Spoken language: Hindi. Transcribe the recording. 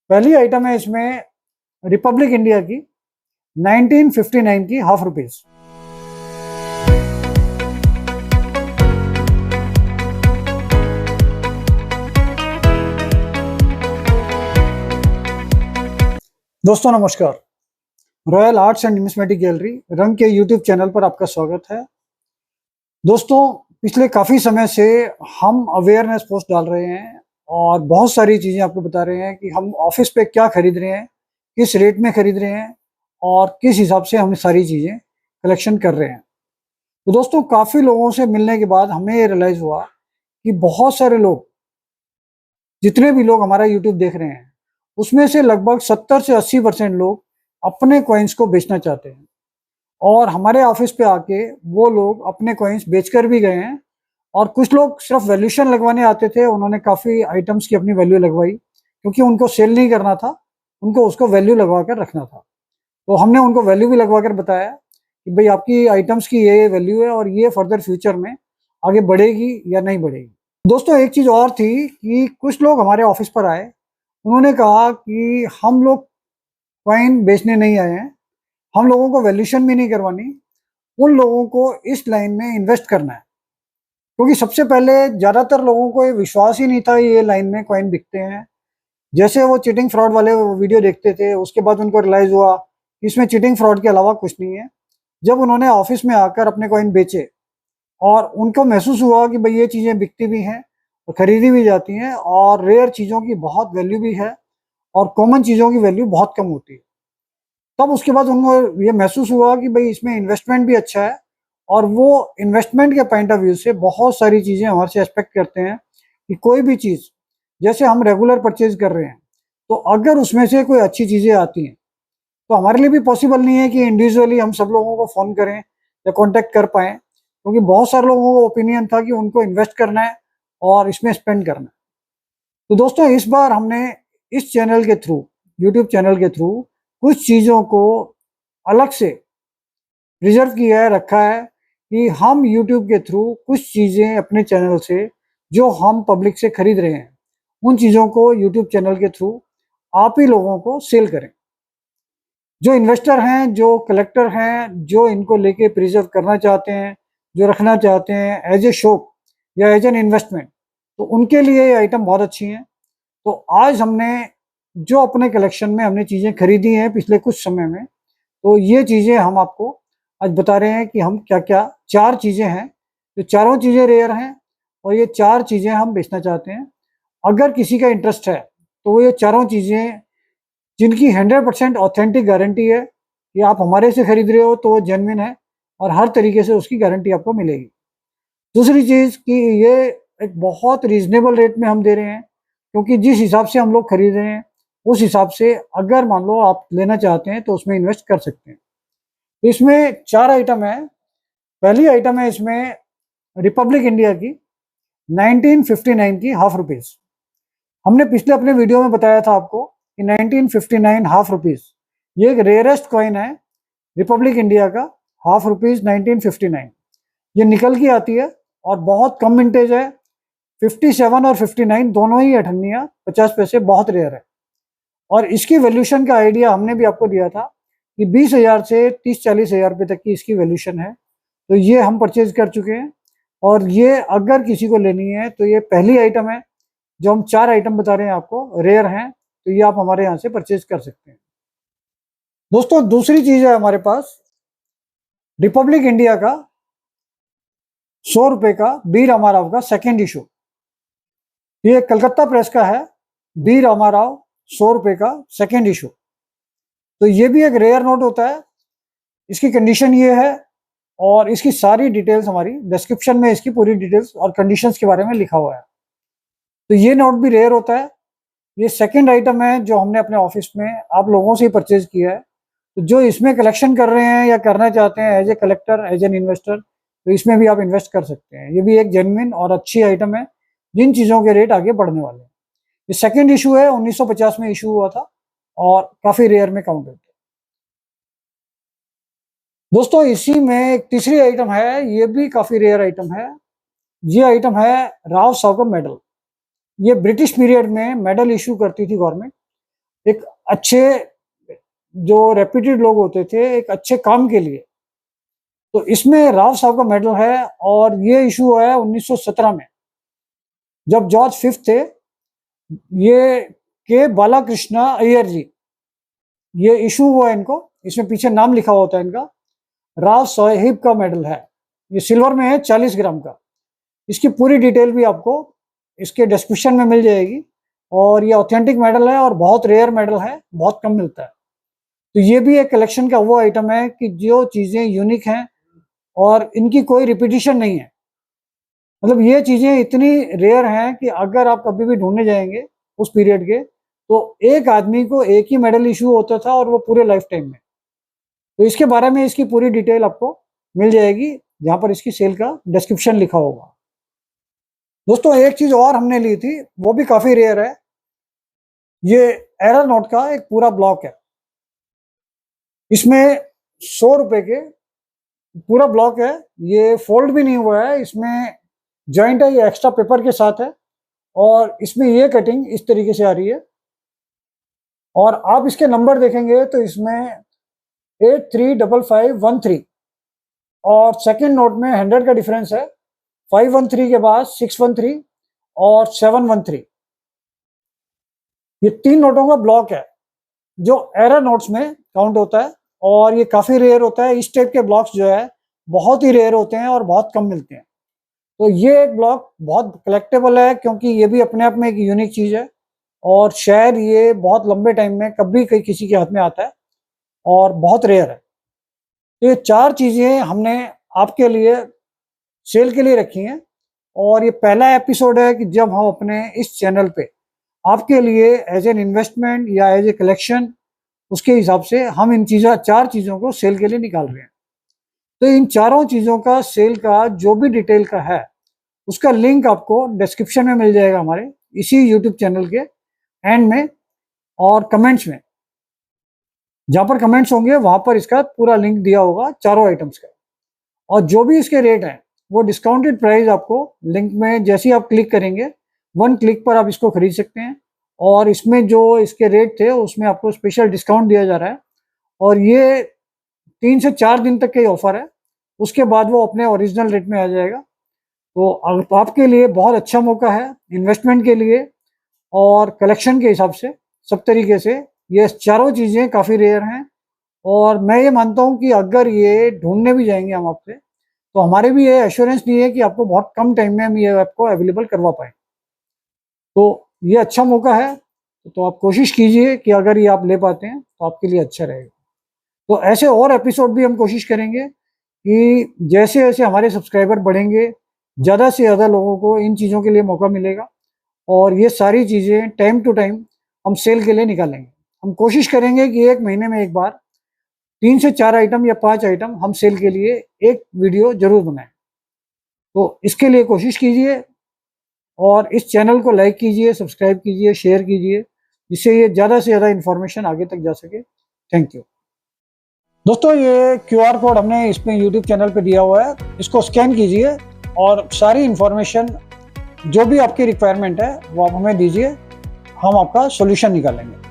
पहली आइटम है इसमें रिपब्लिक इंडिया की 1959 की ₹50। दोस्तों नमस्कार। Royal arts and numismatic gallery रंग के यूट्यूब चैनल पर आपका स्वागत है। दोस्तों पिछले काफ़ी समय से हम अवेयरनेस पोस्ट डाल रहे हैं और बहुत सारी चीज़ें आपको बता रहे हैं कि हम ऑफिस पे क्या खरीद रहे हैं, किस रेट में खरीद रहे हैं और किस हिसाब से हम सारी चीज़ें कलेक्शन कर रहे हैं। तो दोस्तों काफ़ी लोगों से मिलने के बाद हमें ये रियलाइज़ हुआ कि बहुत सारे लोग, जितने भी लोग हमारा यूट्यूब देख रहे हैं, उसमें से लगभग 70 से 80% लोग अपने कॉइन्स को बेचना चाहते हैं और हमारे ऑफिस पे आके वो लोग अपने कॉइन्स बेचकर भी गए हैं। और कुछ लोग सिर्फ वैल्यूएशन लगवाने आते थे, उन्होंने काफ़ी आइटम्स की अपनी वैल्यू लगवाई क्योंकि उनको सेल नहीं करना था, उनको उसको वैल्यू लगवा कर रखना था। तो हमने उनको वैल्यू भी लगवा कर बताया कि भाई आपकी आइटम्स की ये वैल्यू है और ये फर्दर फ्यूचर में आगे बढ़ेगी या नहीं बढ़ेगी। दोस्तों एक चीज़ और थी कि कुछ लोग हमारे ऑफिस पर आए, उन्होंने कहा कि हम लोग कॉइन बेचने नहीं आए हैं, हम लोगों को वैल्यूएशन भी नहीं करवानी, उन लोगों को इस लाइन में इन्वेस्ट करना है। क्योंकि सबसे पहले ज़्यादातर लोगों को ये विश्वास ही नहीं था ये लाइन में कॉइन बिकते हैं। जैसे वो चीटिंग फ्रॉड वाले वीडियो देखते थे, उसके बाद उनको रियलाइज़ हुआ कि इसमें चीटिंग फ्रॉड के अलावा कुछ नहीं है। जब उन्होंने ऑफिस में आकर अपने कॉइन बेचे और उनको महसूस हुआ कि भाई ये चीज़ें बिकती भी हैं और खरीदी भी जाती हैं और रेयर चीज़ों की बहुत वैल्यू भी है और कॉमन चीज़ों की वैल्यू बहुत कम होती है। तब उसके बाद उनको ये महसूस हुआ कि भाई इसमें इन्वेस्टमेंट भी अच्छा है और वो इन्वेस्टमेंट के पॉइंट ऑफ व्यू से बहुत सारी चीज़ें हमारे से एक्सपेक्ट करते हैं कि कोई भी चीज़ जैसे हम रेगुलर परचेज कर रहे हैं, तो अगर उसमें से कोई अच्छी चीज़ें आती हैं तो हमारे लिए भी पॉसिबल नहीं है कि इंडिविजुअली हम सब लोगों को फ़ोन करें या कॉन्टैक्ट कर पाएँ, क्योंकि बहुत सारे लोगों को ओपिनियन था कि उनको इन्वेस्ट करना है और इसमें स्पेंड करना है। तो दोस्तों इस बार हमने इस चैनल के थ्रू, यूट्यूब चैनल के थ्रू कुछ चीज़ों को अलग से रिजर्व किया है, रखा है कि हम यूट्यूब के थ्रू कुछ चीज़ें अपने चैनल से जो हम पब्लिक से खरीद रहे हैं, उन चीज़ों को यूट्यूब चैनल के थ्रू आप ही लोगों को सेल करें। जो इन्वेस्टर हैं, जो कलेक्टर हैं, जो इनको लेके प्रिजर्व करना चाहते हैं, जो रखना चाहते हैं एज ए शौक या एज एन इन्वेस्टमेंट, तो उनके लिए ये आइटम बहुत अच्छी हैं। तो आज हमने जो अपने कलेक्शन में हमने चीज़ें खरीदी हैं पिछले कुछ समय में, तो ये चीज़ें हम आपको आज बता रहे हैं कि हम क्या-क्या 4 चीज़ें हैं, जो चारों चीज़ें रेयर हैं और ये 4 चीज़ें हम बेचना चाहते हैं। अगर किसी का इंटरेस्ट है, तो वो ये चारों चीज़ें जिनकी 100% ऑथेंटिक गारंटी है कि आप हमारे से खरीद रहे हो तो वो जेन्युइन है और हर तरीके से उसकी गारंटी आपको मिलेगी। दूसरी चीज़ कि ये एक बहुत रीज़नेबल रेट में हम दे रहे हैं, क्योंकि जिस हिसाब से हम लोग खरीद रहे हैं, उस हिसाब से अगर मान लो आप लेना चाहते हैं तो उसमें इन्वेस्ट कर सकते हैं। तो इसमें 4 आइटम है। पहली आइटम है इसमें रिपब्लिक इंडिया की 1959 की ₹50। हमने पिछले अपने वीडियो में बताया था आपको कि 1959 ₹50 ये एक रेयरेस्ट कॉइन है रिपब्लिक इंडिया का। ₹50 1959 ये निकल के आती है और बहुत कम मिंटेज है। 57 और 59 दोनों ही अठन्नियाँ 50 पैसे बहुत रेयर है। और इसकी वैल्यूएशन का आइडिया हमने भी आपको दिया था कि 20,000 से 30-40 हज़ार रुपये तक की इसकी वैल्यूएशन है। तो ये हम परचेज कर चुके हैं और ये अगर किसी को लेनी है तो ये पहली आइटम है। जो हम 4 आइटम बता रहे हैं आपको रेयर हैं, तो ये आप हमारे यहाँ से परचेज कर सकते हैं। दोस्तों दूसरी चीज़ है हमारे पास रिपब्लिक इंडिया का ₹100 का बी रामाराव का सेकेंड इशू। ये कलकत्ता प्रेस का है, बी रामाराव ₹100 का सेकेंड इशू। तो ये भी एक रेयर नोट होता है। इसकी कंडीशन ये है और इसकी सारी डिटेल्स हमारी डिस्क्रिप्शन में इसकी पूरी डिटेल्स और कंडीशंस के बारे में लिखा हुआ है। तो ये नोट भी रेयर होता है। ये सेकंड आइटम है जो हमने अपने ऑफिस में आप लोगों से ही परचेज किया है। तो जो इसमें कलेक्शन कर रहे हैं या करना चाहते हैं as a collector, as an investor, तो इसमें भी आप इन्वेस्ट कर सकते हैं। ये भी एक जेन्युइन और अच्छी आइटम है जिन चीज़ों के रेट आगे बढ़ने वाले हैं। ये सेकेंड इशू है, 1950 में इशू हुआ था और काफ़ी रेयर में काउंट होता है। दोस्तों इसी में एक तीसरी आइटम है, ये भी काफ़ी रेयर आइटम है। ये आइटम है राव सावरकर मेडल। ये ब्रिटिश पीरियड में मेडल इशू करती थी गवर्नमेंट। एक अच्छे जो रेप्यूटेड लोग होते थे एक अच्छे काम के लिए। तो इसमें राव साहब का मेडल है और ये इशू हुआ है 1917 में, जब जॉर्ज फिफ्थ थे। ये के बालाकृष्णा अय्यर जी, ये इशू हुआ इनको, इसमें पीछे नाम लिखा होता है इनका। राव साहिब का मेडल है, ये सिल्वर में है 40 ग्राम का। इसकी पूरी डिटेल भी आपको इसके डिस्क्रिप्शन में मिल जाएगी। और ये ऑथेंटिक मेडल है और बहुत रेयर मेडल है, बहुत कम मिलता है। तो ये भी एक कलेक्शन का वो आइटम है कि जो चीज़ें यूनिक हैं और इनकी कोई रिपीटिशन नहीं है। मतलब ये चीज़ें इतनी रेयर हैं कि अगर आप कभी भी ढूंढने जाएंगे उस पीरियड के, तो एक आदमी को एक ही मेडल इशू होता था और वो पूरे लाइफ टाइम में। तो इसके बारे में इसकी पूरी डिटेल आपको मिल जाएगी जहाँ पर इसकी सेल का डिस्क्रिप्शन लिखा होगा। दोस्तों एक चीज़ और हमने ली थी, वो भी काफ़ी रेयर है। ये एरोनॉट का एक पूरा ब्लॉक है, इसमें 100 रुपए के पूरा ब्लॉक है। ये फोल्ड भी नहीं हुआ है, इसमें जॉइंट है, ये एक्स्ट्रा पेपर के साथ है। और इसमें ये कटिंग इस तरीके से आ रही है। और आप इसके नंबर देखेंगे तो इसमें 835513 और सेकंड नोट में 100 का डिफरेंस है। 513 के बाद 613 और 713, ये 3 नोटों का ब्लॉक है जो एरर नोट्स में काउंट होता है। और ये काफ़ी रेयर होता है। इस टाइप के ब्लॉक्स जो है बहुत ही रेयर होते हैं और बहुत कम मिलते हैं। तो ये एक ब्लॉक बहुत कलेक्टेबल है क्योंकि ये भी अपने आप में एक यूनिक चीज़ है और शायद ये बहुत लंबे टाइम में कभी कहीं किसी के हाथ में आता है और बहुत रेयर है। तो ये 4 चीज़ें हमने आपके लिए सेल के लिए रखी हैं। और ये पहला एपिसोड है कि जब हम अपने इस चैनल पे आपके लिए एज एन इन्वेस्टमेंट या एज ए कलेक्शन, उसके हिसाब से हम इन 4 चीज़ों को सेल के लिए निकाल रहे हैं। तो इन चारों चीज़ों का सेल का जो भी डिटेल का है उसका लिंक आपको डिस्क्रिप्शन में मिल जाएगा हमारे इसी यूट्यूब चैनल के एंड में और कमेंट्स में। जहाँ पर कमेंट्स होंगे वहाँ पर इसका पूरा लिंक दिया होगा चारों आइटम्स का। और जो भी इसके रेट हैं वो डिस्काउंटेड प्राइस आपको लिंक में जैसे ही आप क्लिक करेंगे 1 क्लिक पर आप इसको खरीद सकते हैं। और इसमें जो इसके रेट थे उसमें आपको स्पेशल डिस्काउंट दिया जा रहा है। और ये 3 से 4 दिन तक का ही ऑफर है, उसके बाद वो अपने ओरिजिनल रेट में आ जाएगा। तो आपके लिए बहुत अच्छा मौका है इन्वेस्टमेंट के लिए और कलेक्शन के हिसाब से, सब तरीके से। ये चारों चीज़ें काफ़ी रेयर हैं और मैं ये मानता हूँ कि अगर ये ढूंढने भी जाएंगे हम आपसे, तो हमारे भी ये एश्योरेंस नहीं है कि आपको बहुत कम टाइम में हम ये आपको अवेलेबल करवा पाएँ। तो ये अच्छा मौका है, तो आप कोशिश कीजिए कि अगर ये आप ले पाते हैं तो आपके लिए अच्छा रहेगा। तो ऐसे और एपिसोड भी हम कोशिश करेंगे कि जैसे जैसे हमारे सब्सक्राइबर बढ़ेंगे, ज़्यादा से ज़्यादा लोगों को इन चीज़ों के लिए मौका मिलेगा और ये सारी चीज़ें टाइम टू टाइम हम सेल के लिए निकालेंगे। हम कोशिश करेंगे कि 1 महीने में एक बार 3 से 4 आइटम या 5 आइटम हम सेल के लिए एक वीडियो ज़रूर बनाएं। तो इसके लिए कोशिश कीजिए और इस चैनल को लाइक कीजिए, सब्सक्राइब कीजिए, शेयर कीजिए, जिससे ये ज़्यादा से ज़्यादा इन्फॉर्मेशन आगे तक जा सके। Thank you. दोस्तों ये QR कोड हमने इसमें YouTube चैनल पे दिया हुआ है, इसको स्कैन कीजिए और सारी इन्फॉर्मेशन जो भी आपकी रिक्वायरमेंट है वो आप हमें दीजिए, हम आपका सॉल्यूशन निकालेंगे।